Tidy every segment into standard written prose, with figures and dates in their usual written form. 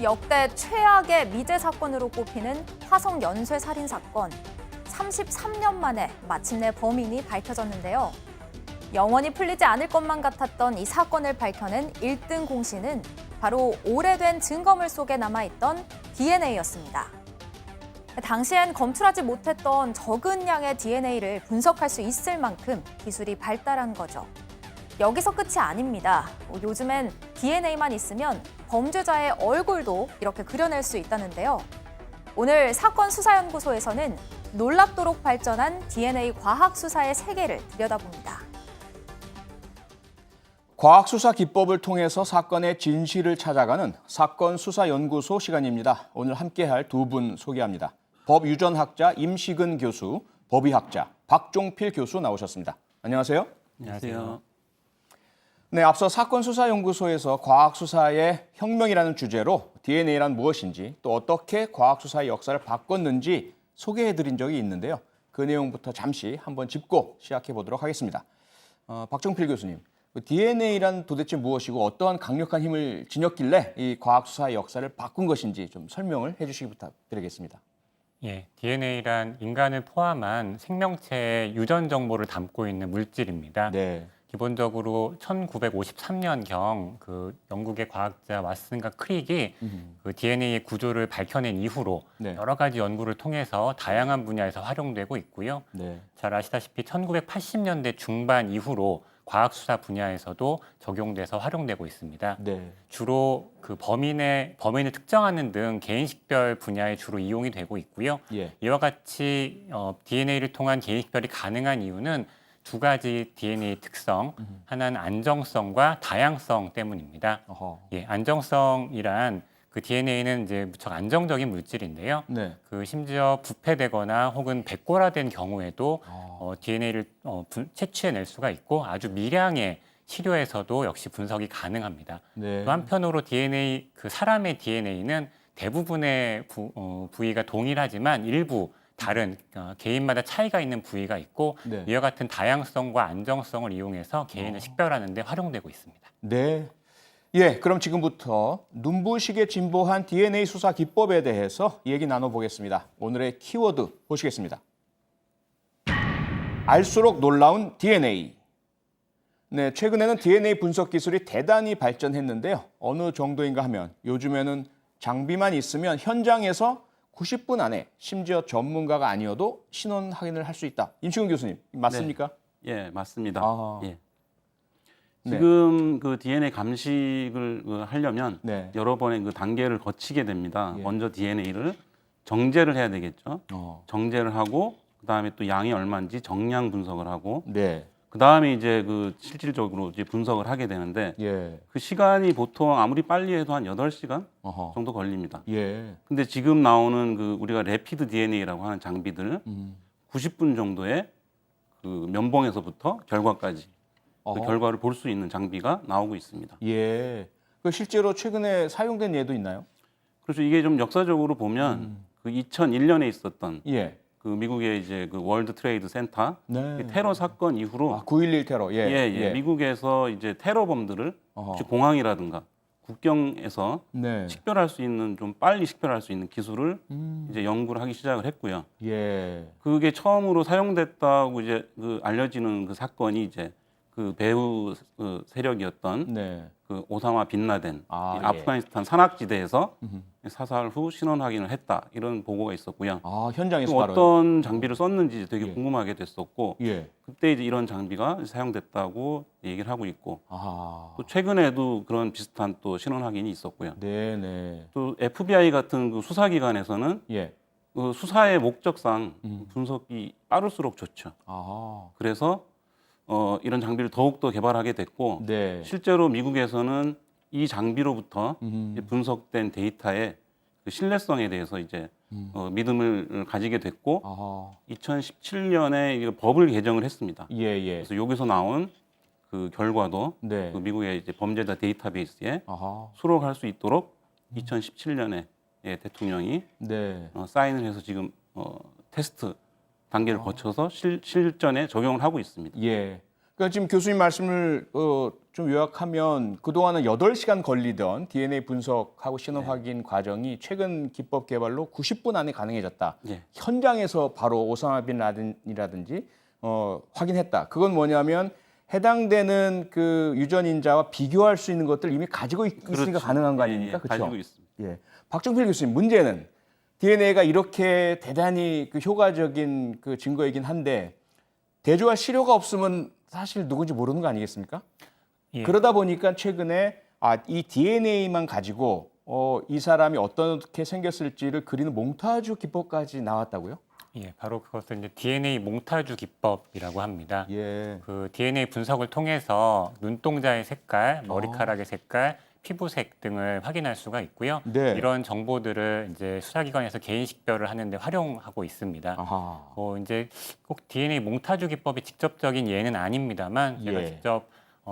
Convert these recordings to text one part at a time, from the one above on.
역대 최악의 미제 사건으로 꼽히는 화성 연쇄 살인 사건. 33년 만에 마침내 범인이 밝혀졌는데요. 영원히 풀리지 않을 것만 같았던 이 사건을 밝혀낸 1등 공신은 바로 오래된 증거물 속에 남아있던 DNA였습니다. 당시엔 검출하지 못했던 적은 양의 DNA를 분석할 수 있을 만큼 기술이 발달한 거죠. 여기서 끝이 아닙니다. 요즘엔 DNA만 있으면 범죄자의 얼굴도 이렇게 그려낼 수 있다는데요. 오늘 사건수사연구소에서는 놀랍도록 발전한 DNA 과학 수사의 세계를 들여다봅니다. 과학 수사 기법을 통해서 사건의 진실을 찾아가는 사건수사연구소 시간입니다. 오늘 함께할 두 분 소개합니다. 법유전학자 임식은 교수, 법의학자 박종필 교수 나오셨습니다. 안녕하세요. 안녕하세요. 네, 앞서 사건수사연구소에서 과학수사의 혁명이라는 주제로 DNA란 무엇인지 또 어떻게 과학수사의 역사를 바꿨는지 소개해드린 적이 있는데요. 그 내용부터 잠시 한번 짚고 시작해보도록 하겠습니다. 박종필 교수님, DNA란 도대체 무엇이고 어떠한 강력한 힘을 지녔길래 이 과학수사의 역사를 바꾼 것인지 좀 설명을 해주시기 부탁드리겠습니다. 예, DNA란 인간을 포함한 생명체의 유전 정보를 담고 있는 물질입니다. 네. 기본적으로 1953년경 그 영국의 과학자 왓슨과 크릭이 그 DNA의 구조를 밝혀낸 이후로 네. 여러 가지 연구를 통해서 다양한 분야에서 활용되고 있고요. 네. 잘 아시다시피 1980년대 중반 이후로 과학수사 분야에서도 적용돼서 활용되고 있습니다. 네. 주로 그 범인을 특정하는 등 개인식별 분야에 주로 이용이 되고 있고요. 예. 이와 같이 DNA를 통한 개인식별이 가능한 이유는 두 가지 DNA 특성, 하나는 안정성과 다양성 때문입니다. 어허. 예, 안정성이란 그 DNA는 이제 무척 안정적인 물질인데요. 네. 그 심지어 부패되거나 혹은 백골화된 경우에도 DNA를 채취해낼 수가 있고 아주 미량의 치료에서도 역시 분석이 가능합니다. 네. 또 한편으로 DNA 그 사람의 DNA는 대부분의 부위가 동일하지만 일부 다른 개인마다 차이가 있는 부위가 있고 네. 이와 같은 다양성과 안정성을 이용해서 개인을 식별하는 데 활용되고 있습니다. 네. 예, 그럼 지금부터 눈부시게 진보한 DNA 수사 기법에 대해서 얘기 나눠보겠습니다. 오늘의 키워드 보시겠습니다. 알수록 놀라운 DNA. 네, 최근에는 DNA 분석 기술이 대단히 발전했는데요. 어느 정도인가 하면 요즘에는 장비만 있으면 현장에서 90분 안에 심지어 전문가가 아니어도 신원 확인을 할 수 있다. 임식은 교수님, 맞습니까? 네. 예, 맞습니다. 아. 예. 네. 지금 그 DNA 감식을 하려면 네. 여러 번의 그 단계를 거치게 됩니다. 예. 먼저 DNA를 정제를 해야 되겠죠. 어. 정제를 하고 그다음에 또 양이 얼마인지 정량 분석을 하고 네. 그다음에 이제 그 실질적으로 이제 분석을 하게 되는데 예. 그 시간이 보통 아무리 빨리 해도 한 8시간 어허. 정도 걸립니다. 예. 근데 지금 나오는 그 우리가 레피드 DNA라고 하는 장비들 90분 정도의 그 면봉에서부터 결과까지 그 어허. 결과를 볼 수 있는 장비가 나오고 있습니다. 예. 그 실제로 최근에 사용된 예도 있나요? 그래서 이게 좀 역사적으로 보면 그 2001년에 있었던 예. 그 미국의 이제 그 월드 트레이드 센터 네. 그 테러 사건 이후로 9.11 테러. 예. 예. 미국에서 이제 테러범들을 어허. 혹시 공항이라든가 국경에서 네. 식별할 수 있는 좀 빨리 식별할 수 있는 기술을 이제 연구를 하기 시작을 했고요. 예. 그게 처음으로 사용됐다고 이제 그 알려지는 그 사건이 이제 그 배후 그 세력이었던 네. 그 오사마 빈라덴 아, 이 예. 아프가니스탄 산악지대에서 사살 후 신원 확인을 했다 이런 보고가 있었고요. 아, 현장에서 또 바로. 어떤 장비를 썼는지 되게 예. 궁금하게 됐었고 예. 그때 이제 이런 장비가 사용됐다고 얘기를 하고 있고 아. 또 최근에도 그런 비슷한 또 신원 확인이 있었고요. 네, 네. 또 FBI 같은 그 수사기관에서는 예. 그 수사의 목적상 분석이 빠를수록 좋죠. 아하. 그래서 이런 장비를 더욱더 개발하게 됐고 네. 실제로 미국에서는 이 장비로부터 이제 음. 분석된 데이터의 그 신뢰성에 대해서 이제 믿음을 가지게 됐고 아하. 2017년에 법을 개정을 했습니다. 예, 예. 그래서 여기서 나온 그 결과도 네. 그 미국의 이제 범죄자 데이터베이스에 아하. 수록할 수 있도록 2017년에 대통령이 네. 사인을 해서 지금 테스트 단계를 거쳐서 실전에 적용을 하고 있습니다. 예. 그러니까 지금 교수님 말씀을 좀 요약하면 그동안은 8시간 걸리던 DNA 분석하고 신원 확인 과정이 최근 기법 개발로 90분 안에 가능해졌다. 예. 현장에서 바로 오사마 빈 라든이라든지 확인했다. 그건 뭐냐면 해당되는 그 유전인자와 비교할 수 있는 것들 이미 가지고 있으니까 그렇죠. 가능한 거 예, 아닙니까? 예, 그렇죠? 가지고 있습니다. 예. 박종필 교수님, 문제는 DNA가 이렇게 대단히 그 효과적인 그 증거이긴 한데 대조할 시료가 없으면 사실 누군지 모르는 거 아니겠습니까? 예. 그러다 보니까 최근에 이 DNA만 가지고 이 사람이 어떻게 생겼을지를 그리는 몽타주 기법까지 나왔다고요? 예, 바로 그것을 이제 DNA 몽타주 기법이라고 합니다. 예. 그 DNA 분석을 통해서 눈동자의 색깔, 머리카락의 색깔, 피부색 등을 확인할 수가 있고요. 네. 이런 정보들을 이제 수사기관에서 개인 식별을 하는데 활용하고 있습니다. 아하. 이제 꼭 DNA 몽타주 기법이 직접적인 예는 아닙니다만 제가 예. 직접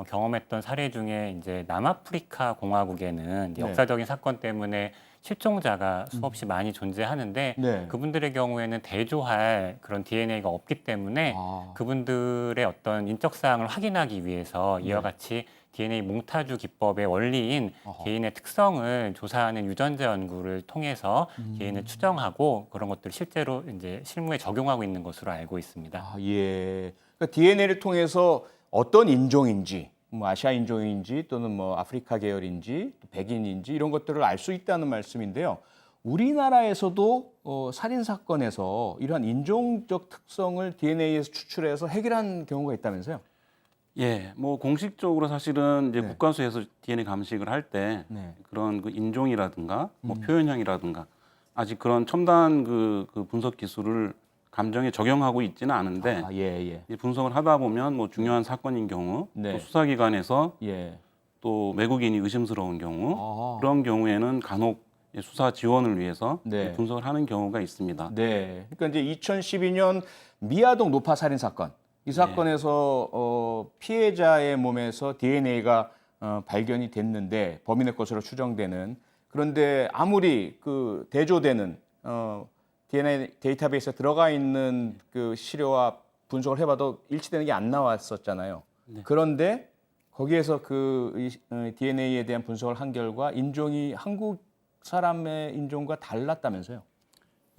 경험했던 사례 중에 이제 남아프리카 공화국에는 이제 네. 역사적인 사건 때문에 실종자가 수없이 많이 존재하는데 네. 그분들의 경우에는 대조할 그런 DNA가 없기 때문에 그분들의 어떤 인적 사항을 확인하기 위해서 이와 같이 DNA 몽타주 기법의 원리인 개인의 특성을 조사하는 유전자 연구를 통해서 개인을 추정하고 그런 것들을 실제로 이제 실무에 적용하고 있는 것으로 알고 있습니다. 아, 예. 그러니까 DNA를 통해서 어떤 인종인지, 뭐 아시아 인종인지 또는 뭐 아프리카 계열인지 또 백인인지 이런 것들을 알 수 있다는 말씀인데요. 우리나라에서도 살인 사건에서 이러한 인종적 특성을 DNA에서 추출해서 해결한 경우가 있다면서요? 예, 뭐 공식적으로 사실은 이제 네. 국가수에서 DNA 감식을 할 때 네. 그런 그 인종이라든가 뭐 표현형이라든가 아직 그런 첨단 그 분석 기술을 감정에 적용하고 있지는 않은데 아, 예, 예. 이 분석을 하다 보면 뭐 중요한 사건인 경우 네. 또 수사기관에서 예. 또 외국인이 의심스러운 경우 아하. 그런 경우에는 간혹 수사 지원을 위해서 네. 분석을 하는 경우가 있습니다. 네. 그러니까 이제 2012년 미아동 노파 살인 사건. 이 사건에서 피해자의 몸에서 DNA가 발견이 됐는데 범인의 것으로 추정되는, 그런데 아무리 그 대조되는 DNA 데이터베이스에 들어가 있는 그 시료와 분석을 해봐도 일치되는 게 안 나왔었잖아요. 그런데 거기에서 그 DNA에 대한 분석을 한 결과 인종이 한국 사람의 인종과 달랐다면서요?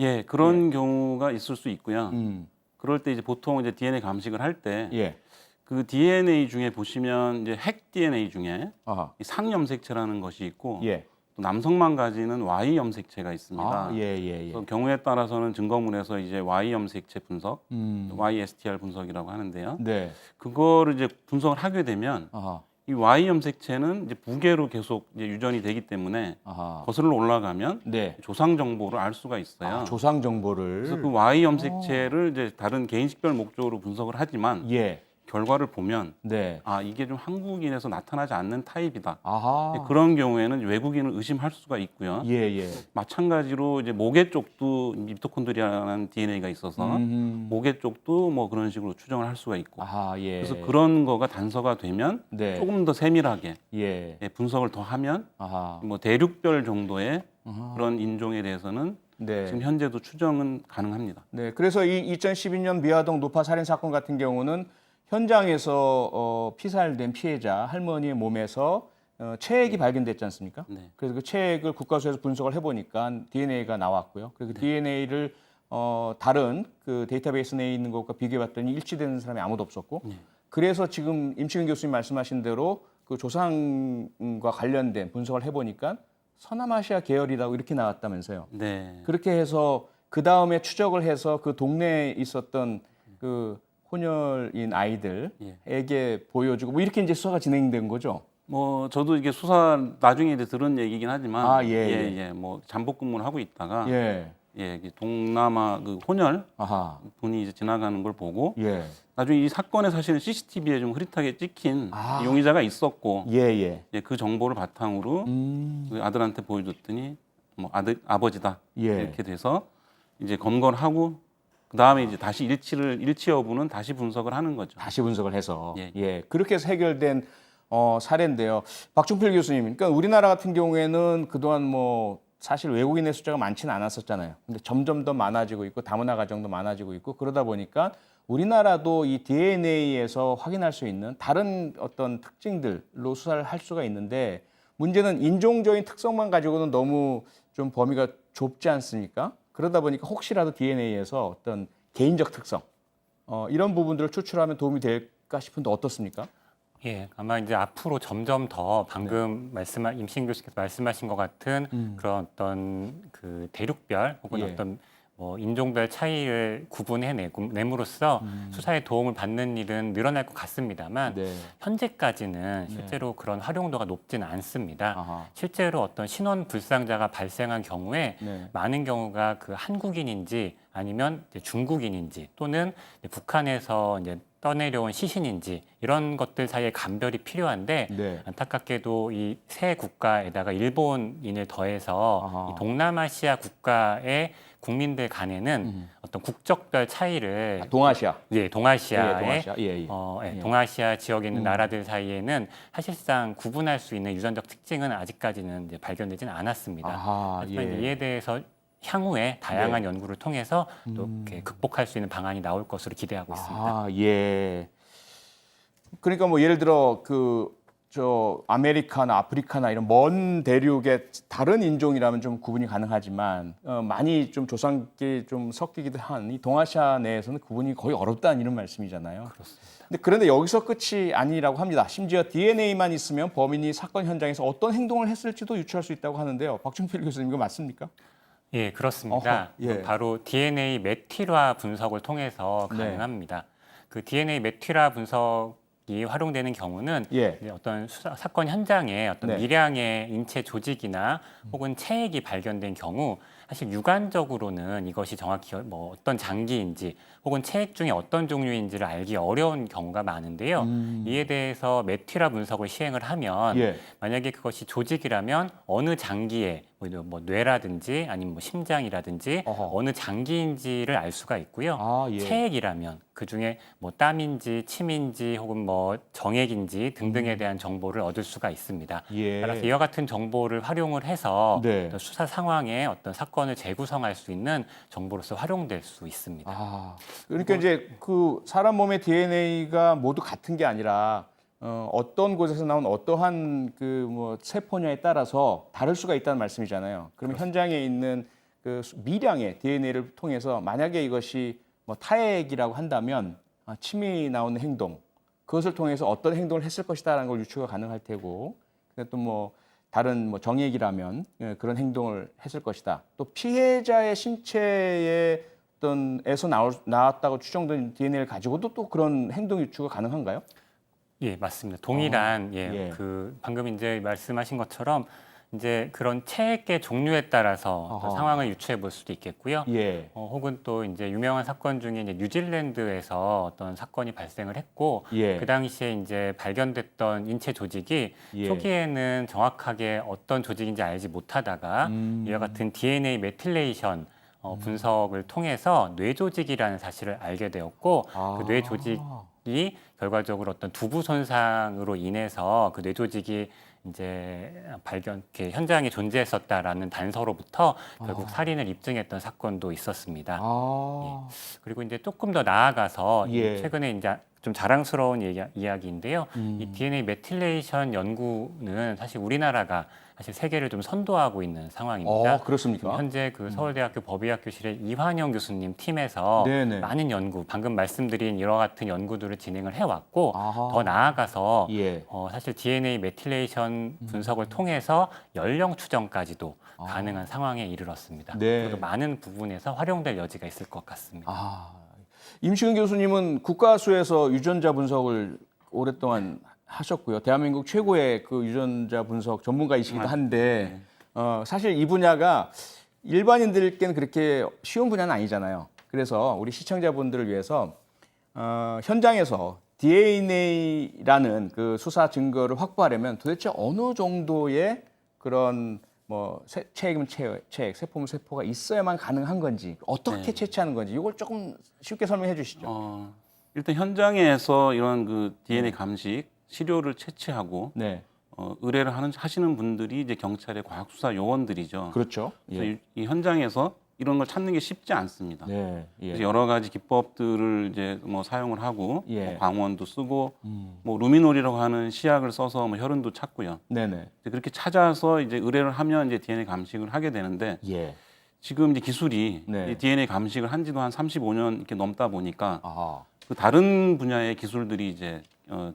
예, 그런 경우가 있을 수 있고요. 음. 그럴 때 이제 보통 이제 DNA 감식을 할 때 예. 그 DNA 중에 보시면 이제 핵 DNA 중에 아하. 이 상염색체라는 것이 있고 예. 또 남성만 가지는 Y 염색체가 있습니다. 아, 예, 예, 예. 그래서 경우에 따라서는 증거물에서 이제 Y 염색체 분석, 음. YSTR 분석이라고 하는데요. 네. 그거를 이제 분석을 하게 되면 아하. 이 Y 염색체는 이제 무게로 계속 이제 유전이 되기 때문에 아하. 거슬러 올라가면 네. 조상 정보를 알 수가 있어요. 아, 조상 정보를. 그래서 그 Y 염색체를 이제 다른 개인 식별 목적으로 분석을 하지만 예. 결과를 보면 네. 아 이게 좀 한국인에서 나타나지 않는 타입이다. 아하. 그런 경우에는 외국인을 의심할 수가 있고요. 예, 예. 마찬가지로 이제 모계 쪽도 미토콘드리아라는 DNA가 있어서 모계 쪽도 뭐 그런 식으로 추정을 할 수가 있고. 아하, 예. 그래서 그런 거가 단서가 되면 네. 조금 더 세밀하게 예. 분석을 더 하면 아하. 뭐 대륙별 정도의 그런 인종에 대해서는 네. 지금 현재도 추정은 가능합니다. 네. 그래서 이 2012년 미아동 노파 살인 사건 같은 경우는 현장에서 피살된 피해자 할머니의 몸에서 체액이 발견됐지 않습니까? 네. 그래서 그 체액을 국가수에서 분석을 해보니까 DNA가 나왔고요. 그리고 DNA를 다른 그 데이터베이스 내에 있는 것과 비교해봤더니 일치되는 사람이 아무도 없었고, 그래서 지금 임치근 교수님 말씀하신 대로 그 조상과 관련된 분석을 해보니까 서남아시아 계열이라고 이렇게 나왔다면서요. 네. 그렇게 해서 그 다음에 추적을 해서 그 동네에 있었던 그 혼혈인 아이들에게 보여주고 뭐 이렇게 이제 수사가 진행된 거죠. 뭐 저도 이게 수사 나중에 이제 들은 얘기긴 하지만 아, 예. 뭐 잠복 근무를 하고 있다가 예. 이게 동남아 그 혼혈 아하. 분이 이제 지나가는 걸 보고 예. 나중에 이 사건의 사실은 CCTV에 좀 흐릿하게 찍힌 아. 용의자가 있었고 예, 예. 그 정보를 바탕으로 그 아들한테 보여줬더니 뭐 아버지다 예. 이렇게 돼서 이제 검거를 하고 그 다음에 이제 다시 일치 여부는 다시 분석을 하는 거죠. 다시 분석을 해서 예. 예. 그렇게 해서 해결된 사례인데요. 박종필 교수님, 그러니까 우리나라 같은 경우에는 그동안 뭐 사실 외국인의 숫자가 많지는 않았었잖아요. 근데 점점 더 많아지고 있고 다문화 가정도 많아지고 있고 그러다 보니까 우리나라도 이 DNA에서 확인할 수 있는 다른 어떤 특징들로 수사를 할 수가 있는데 문제는 인종적인 특성만 가지고는 너무 좀 범위가 좁지 않습니까? 그러다 보니까 혹시라도 DNA에서 어떤 개인적 특성 이런 부분들을 추출하면 도움이 될까 싶은데 어떻습니까? 예, 아마 이제 앞으로 점점 더 방금 임신 교수께서 말씀하신 것 같은 그런 어떤 그 대륙별 혹은 예. 어떤 뭐 인종별 차이를 구분해냄으로써 수사에 도움을 받는 일은 늘어날 것 같습니다만 네. 현재까지는 실제로 그런 활용도가 높지는 않습니다. 아하. 실제로 어떤 신원 불상자가 발생한 경우에 네. 많은 경우가 그 한국인인지 아니면 이제 중국인인지 또는 이제 북한에서 이제 떠내려온 시신인지 이런 것들 사이에 감별이 필요한데 네. 안타깝게도 이 세 국가에다가 일본인을 더해서 아하. 이 동남아시아 국가의 국민들 간에는 어떤 국적별 차이를 동아시아. 예, 동아시아의 동아시아. 예, 예. 예, 동아시아 지역에 있는 나라들 사이에는 사실상 구분할 수 있는 유전적 특징은 아직까지는 이제 발견되지는 않았습니다. 아하, 하지만 예. 이에 대해서 향후에 다양한 네. 연구를 통해서 또 이렇게 극복할 수 있는 방안이 나올 것으로 기대하고 있습니다. 아, 예. 그러니까 뭐 예를 들어 아메리카나 아프리카나 이런 먼 대륙의 다른 인종이라면 좀 구분이 가능하지만 많이 좀 조상끼리 좀 섞이기도 한 이 동아시아 내에서는 구분이 거의 어렵다는 이런 말씀이잖아요. 그렇습니다. 그런데 여기서 끝이 아니라고 합니다. 심지어 DNA만 있으면 범인이 사건 현장에서 어떤 행동을 했을지도 유추할 수 있다고 하는데요. 박준필 교수님 이거 맞습니까? 예, 그렇습니다. 어허, 예. 바로 DNA 메틸화 분석을 통해서 네. 가능합니다. 그 DNA 메틸화 분석이 활용되는 경우는 예. 이제 어떤 사건 현장에 어떤 네. 미량의 인체 조직이나 혹은 체액이 발견된 경우 사실 육안적으로는 이것이 정확히 뭐 어떤 장기인지 혹은 체액 중에 어떤 종류인지를 알기 어려운 경우가 많은데요. 이에 대해서 메틸화 분석을 시행을 하면 예. 만약에 그것이 조직이라면 어느 장기에 뭐 뇌라든지 아니면 뭐 심장이라든지 어허. 어느 장기인지를 알 수가 있고요. 아, 예. 체액이라면 그 중에 뭐 땀인지 침인지 혹은 뭐 정액인지 등등에 대한 정보를 얻을 수가 있습니다. 예. 따라서 이와 같은 정보를 활용을 해서 네. 어떤 수사 상황에 어떤 사건을 재구성할 수 있는 정보로서 활용될 수 있습니다. 아, 그러니까 이제 그 사람 몸의 DNA가 모두 같은 게 아니라 어떤 곳에서 나온 어떠한 그 뭐 세포냐에 따라서 다를 수가 있다는 말씀이잖아요. 그러면 현장에 있는 그 미량의 DNA를 통해서 만약에 이것이 뭐 타액이라고 한다면 침이 나오는 행동 그것을 통해서 어떤 행동을 했을 것이다라는 걸 유추가 가능할 테고, 또 뭐 다른 뭐 정액이라면 그런 행동을 했을 것이다. 또 피해자의 신체에 어떤 에서 나왔다고 추정된 DNA를 가지고도 또 그런 행동 유추가 가능한가요? 예, 맞습니다. 동일한 예. 그 방금 이제 말씀하신 것처럼 이제 그런 체액의 종류에 따라서 어떤 어허. 상황을 유추해 볼 수도 있겠고요. 예. 혹은 또 이제 유명한 사건 중에 이제 뉴질랜드에서 어떤 사건이 발생을 했고 예. 그 당시에 이제 발견됐던 인체 조직이 예. 초기에는 정확하게 어떤 조직인지 알지 못하다가 이와 같은 DNA 메틸레이션 분석을 통해서 뇌 조직이라는 사실을 알게 되었고 그 뇌 조직이 결과적으로 어떤 두부 손상으로 인해서 그 뇌 조직이 이제 이렇게 현장에 존재했었다라는 단서로부터 결국 살인을 입증했던 사건도 있었습니다. 그리고 이제 조금 더 나아가서 예. 최근에 이제 좀 자랑스러운 이야기인데요. 이 DNA 메틸레이션 연구는 사실 우리나라가 사실 세계를 좀 선도하고 있는 상황입니다. 그렇습니까? 현재 그 서울대학교 법의학교실의 이환영 교수님 팀에서 네네. 많은 연구, 방금 말씀드린 이와 같은 연구들을 진행을 해왔고 아하. 더 나아가서 예. 사실 DNA 메틸레이션 분석을 통해서 연령 추정까지도 가능한 상황에 이르렀습니다. 네. 그리고 많은 부분에서 활용될 여지가 있을 것 같습니다. 임시근 교수님은 국가수에서 유전자 분석을 오랫동안 하셨고요. 대한민국 최고의 그 유전자 분석 전문가이시기도 한데 사실 이 분야가 일반인들께는 그렇게 쉬운 분야는 아니잖아요. 그래서 우리 시청자분들을 위해서 현장에서 DNA라는 그 수사 증거를 확보하려면 도대체 어느 정도의 그런 뭐 체액이면 체액, 세포면 세포가 있어야만 가능한 건지 어떻게 채취하는 건지 이걸 조금 쉽게 설명해 주시죠. 일단 현장에서 이런 그 DNA 감식 시료를 채취하고 네, 의뢰를 하시는 분들이 이제 경찰의 과학수사 요원들이죠. 그렇죠. 그래서 이 현장에서 이런 걸 찾는 게 쉽지 않습니다. 네. 그래서 여러 가지 기법들을 이제 뭐 사용을 하고 예. 뭐 광원도 쓰고 뭐 루미놀이라고 하는 시약을 써서 뭐 혈흔도 찾고요. 네네. 그렇게 찾아서 이제 의뢰를 하면 이제 DNA 감식을 하게 되는데 예. 지금 이제 기술이 네. 이 DNA 감식을 한 지도 한 35년 이렇게 넘다 보니까 아하. 그 다른 분야의 기술들이 이제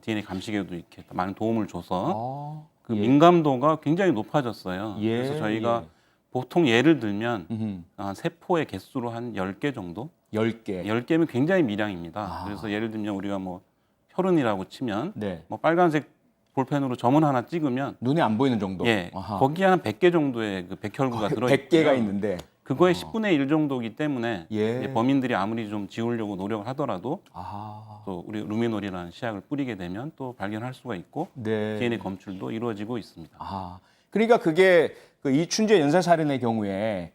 DNA 감식에도 이렇게 많은 도움을 줘서 그 예. 민감도가 굉장히 높아졌어요. 예. 그래서 저희가 보통 예를 들면 한 세포의 개수로 한 10개 정도? 10개. 10개면 굉장히 미량입니다. 아. 그래서 예를 들면 우리가 뭐 혈흔이라고 치면 네. 뭐 빨간색 볼펜으로 점을 하나 찍으면 눈에 안 보이는 정도. 예, 아하. 거기에 한 100개 정도의 그 백혈구가 들어있고요. 100개가 있는데. 그거의 10분의 1 정도이기 때문에 예. 이제 범인들이 아무리 좀 지우려고 노력을 하더라도 아하. 또 우리 루미놀이라는 시약을 뿌리게 되면 또 발견할 수가 있고 네. DNA 검출도 이루어지고 있습니다. 아, 그러니까 그게 그 이춘재 연쇄살인의 경우에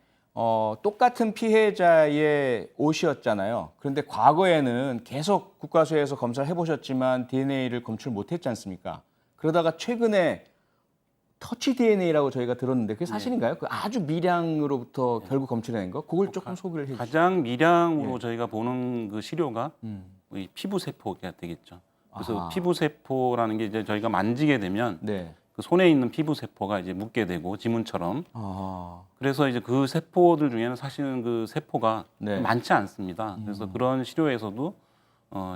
똑같은 피해자의 옷이었잖아요. 그런데 과거에는 계속 국과수에서 검사를 해보셨지만 DNA를 검출 못했지 않습니까? 그러다가 최근에 터치 DNA라고 저희가 들었는데 그게 사실인가요? 그 아주 미량으로부터 결국 검출해낸 거? 그걸 조금 소개를 해주시죠. 가장 미량으로 예. 저희가 보는 그 시료가 이 피부 세포가 되겠죠. 그래서 아하. 피부 세포라는 게 이제 저희가 만지게 되면 네. 그 손에 있는 피부 세포가 이제 묻게 되고 지문처럼. 아, 그래서 이제 그 세포들 중에는 사실은 그 세포가 네. 많지 않습니다. 그래서 그런 시료에서도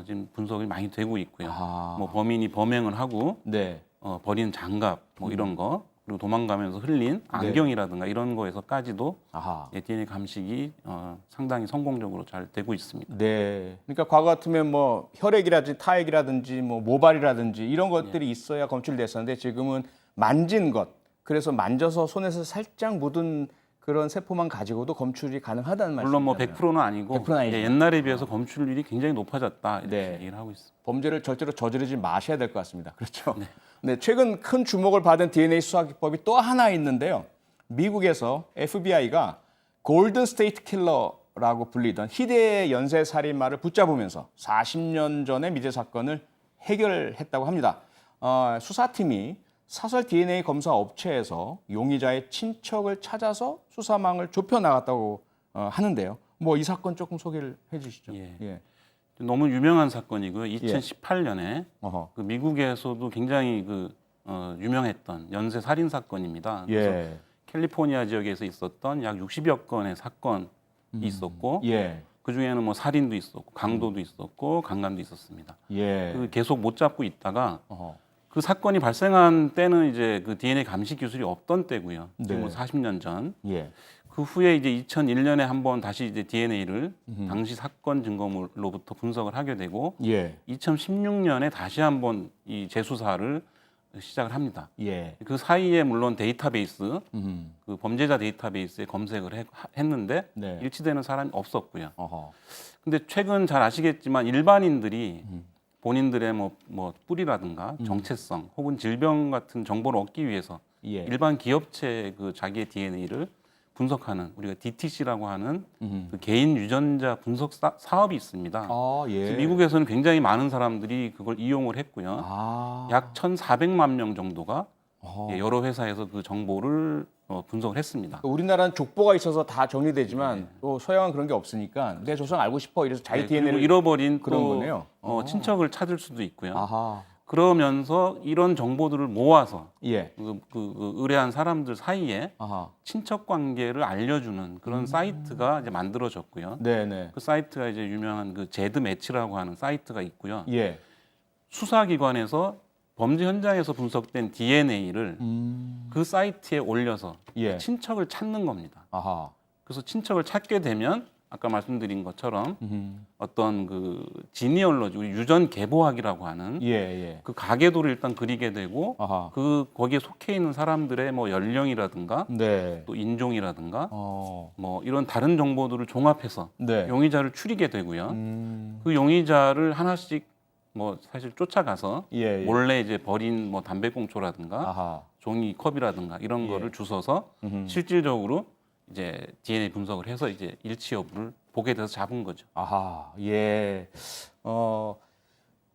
지금 분석이 많이 되고 있고요. 아하. 뭐 범인이 범행을 하고 네. 버린 장갑 뭐 이런 거 그리고 도망가면서 흘린 안경이라든가 이런 거에서까지도 아하. DNA 감식이 상당히 성공적으로 잘 되고 있습니다. 네. 그러니까 과거 같으면 뭐 혈액이라든지 타액이라든지 뭐 모발이라든지 이런 것들이 있어야 검출됐었는데 지금은 만진 것, 그래서 만져서 손에서 살짝 묻은 그런 세포만 가지고도 검출이 가능하다는 말씀이죠. 물론 뭐 100%는 아니고 100%는 아니지만. 예, 옛날에 비해서 검출률이 굉장히 높아졌다 이렇게 네. 얘기를 하고 있습니다. 범죄를 절대로 저지르지 마셔야 될 것 같습니다. 그렇죠? 네. 최근 큰 주목을 받은 DNA 수사 기법이 또 하나 있는데요. 미국에서 FBI가 골든 스테이트 킬러라고 불리던 희대의 연쇄 살인마를 붙잡으면서 40년 전의 미제 사건을 해결했다고 합니다. 수사팀이 사설 DNA 검사 업체에서 용의자의 친척을 찾아서 수사망을 좁혀 나갔다고 하는데요. 뭐 이 사건 조금 소개를 해주시죠. 예. 너무 유명한 사건이고요. 2018년에 어허. 그 미국에서도 굉장히 그 유명했던 연쇄 살인 사건입니다. 그래서 예. 캘리포니아 지역에서 있었던 약 60여 건의 사건이 있었고 예. 그 중에는 뭐 살인도 있었고 강도도 있었고 강간도 있었습니다. 예. 그 계속 못 잡고 있다가 어허. 그 사건이 발생한 때는 이제 그 DNA 감식 기술이 없던 때고요. 네. 지금 뭐 40년 전. 예. 그 후에 이제 2001년에 한번 다시 이제 DNA를 당시 사건 증거물로부터 분석을 하게 되고 예. 2016년에 다시 한번 이 재수사를 시작을 합니다. 예. 그 사이에 물론 데이터베이스, 음. 그 범죄자 데이터베이스에 검색을 했는데 네. 일치되는 사람이 없었고요. 어허. 근데 최근 잘 아시겠지만 일반인들이 본인들의 뭐 뿌리라든가 정체성 혹은 질병 같은 정보를 얻기 위해서 예. 일반 기업체 그 자기의 DNA를 분석하는 우리가 DTC라고 하는 그 개인 유전자 분석 사업이 있습니다. 아, 예. 그래서 미국에서는 굉장히 많은 사람들이 그걸 이용을 했고요. 아. 약 1,400만 명 정도가 어허. 예, 여러 회사에서 그 정보를 분석을 했습니다. 우리나라는 족보가 있어서 다 정리되지만 또 서양은 그런 게 없으니까 내 조상 알고 싶어 이래서 자기 네, DNA를 그리고 잃어버린 그런 또 거네요. 친척을 찾을 수도 있고요. 아하. 그러면서 이런 정보들을 모아서 예. 그 의뢰한 사람들 사이에 아하. 친척 관계를 알려주는 그런 사이트가 이제 만들어졌고요. 네, 네. 그 사이트가 이제 유명한 그 제드 매치라고 하는 사이트가 있고요. 예. 수사기관에서 범죄 현장에서 분석된 DNA를 그 사이트에 올려서 예. 친척을 찾는 겁니다. 아하. 그래서 친척을 찾게 되면 아까 말씀드린 것처럼 어떤 그 지니얼로지, 우리 유전 계보학이라고 하는 예, 예. 그 가계도를 일단 그리게 되고 아하. 그 거기에 속해 있는 사람들의 뭐 연령이라든가 네. 또 인종이라든가 어. 뭐 이런 다른 정보들을 종합해서 네. 용의자를 추리게 되고요. 그 용의자를 하나씩 뭐 사실 쫓아가서 예, 예. 몰래 이제 버린 뭐 담배꽁초라든가 아하. 종이컵이라든가 이런 예. 거를 주워서 실질적으로 이제 DNA 분석을 해서 이제 일치 여부를 보게 돼서 잡은 거죠. 아하. 예.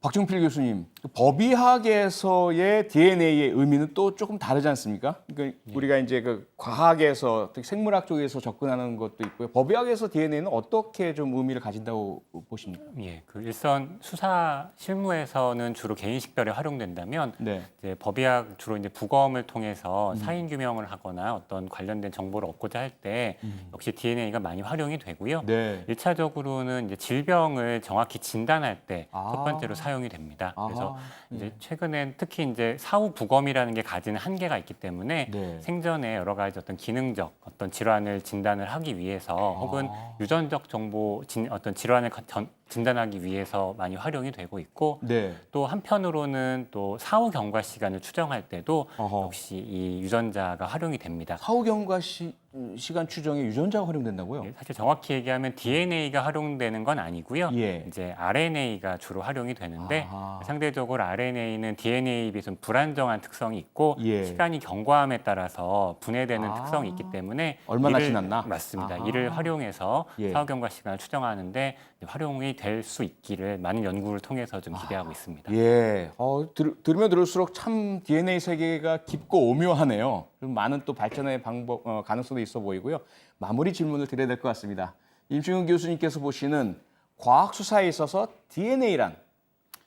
박종필 교수님, 법의학에서의 DNA의 의미는 또 조금 다르지 않습니까? 그러니까 우리가 이제 그 과학에서, 특히 생물학 쪽에서 접근하는 것도 있고요. 법의학에서 DNA는 어떻게 좀 의미를 가진다고 보십니까? 예, 그 일선 수사 실무에서는 주로 개인 식별에 활용된다면 네. 이제 법의학 주로 이제 부검을 통해서 사인 규명을 하거나 어떤 관련된 정보를 얻고자 할 때 역시 DNA가 많이 활용이 되고요. 네. 일차적으로는 이제 질병을 정확히 진단할 때 첫 아. 번째로 사용이 됩니다. 그래서 아하. 이제 최근엔 특히 이제 사후 부검이라는 게 가지는 한계가 있기 때문에 네. 생전에 여러 가지 어떤 기능적 어떤 질환을 진단을 하기 위해서 혹은 유전적 정보 어떤 질환을 진단하기 위해서 많이 활용이 되고 있고 네. 또 한편으로는 또 사후 경과 시간을 추정할 때도 어허. 역시 이 유전자가 활용이 됩니다. 사후 경과 시간 추정에 유전자가 활용된다고요? 예, 사실 정확히 얘기하면 DNA가 활용되는 건 아니고요. 예. 이제 RNA가 주로 활용이 되는데 아하. 상대적으로 RNA는 DNA에 비해서 좀 불안정한 특성이 있고 예. 시간이 경과함에 따라서 분해되는 아. 특성이 있기 때문에 얼마나 지났나? 맞습니다. 아하. 이를 활용해서 예. 사후 경과 시간을 추정하는데 활용이 될 수 있기를 많은 연구를 통해서 좀 기대하고 있습니다. 예. 들으면 들을수록 참 DNA 세계가 깊고 오묘하네요. 그리고 많은 또 발전의 가능성도 있어 보이고요. 마무리 질문을 드려야 될 것 같습니다. 임충훈 교수님께서 보시는 과학 수사에 있어서 DNA란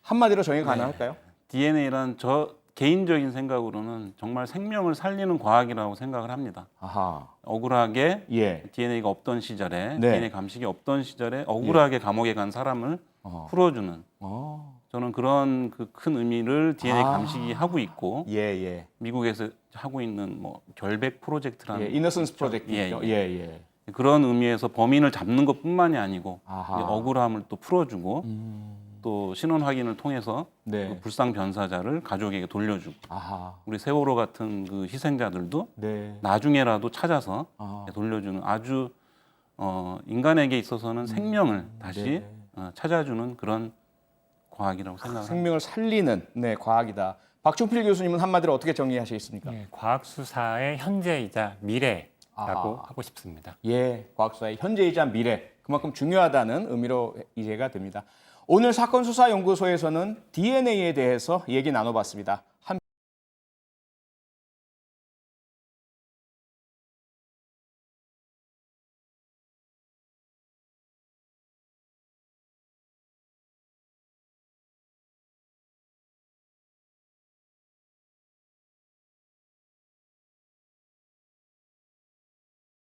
한마디로 정의 가능할까요? DNA란 저 개인적인 생각으로는 정말 생명을 살리는 과학이라고 생각을 합니다. 아하. 억울하게 예. DNA가 없던 시절에 네. DNA 감식이 없던 시절에 억울하게 감옥에 간 사람을 어허. 풀어주는 어. 저는 그런 그 큰 의미를 DNA 아. 감식이 하고 있고 예, 예. 미국에서 하고 있는 뭐 결백 프로젝트라는 예, 이너선스 프로젝트죠. 예, 예, 예. 그런 의미에서 범인을 잡는 것뿐만이 아니고 아하. 억울함을 또 풀어주고 또 신원 확인을 통해서 네. 그 불상 변사자를 가족에게 돌려주고 아하. 우리 세월호 같은 그 희생자들도 네. 나중에라도 찾아서 아. 돌려주는 아주 인간에게 있어서는 생명을 다시 네. 찾아주는 그런 과학이라고 생각합니다. 생명을 살리는 과학이다. 박종필 교수님은 한마디로 어떻게 정리하시겠습니까? 예, 과학 수사의 현재이자 미래라고 아하. 하고 싶습니다. 예, 과학수사의 현재이자 미래, 그만큼 중요하다는 의미로 이해가 됩니다. 오늘 사건수사연구소에서는 DNA에 대해서 얘기 나눠봤습니다.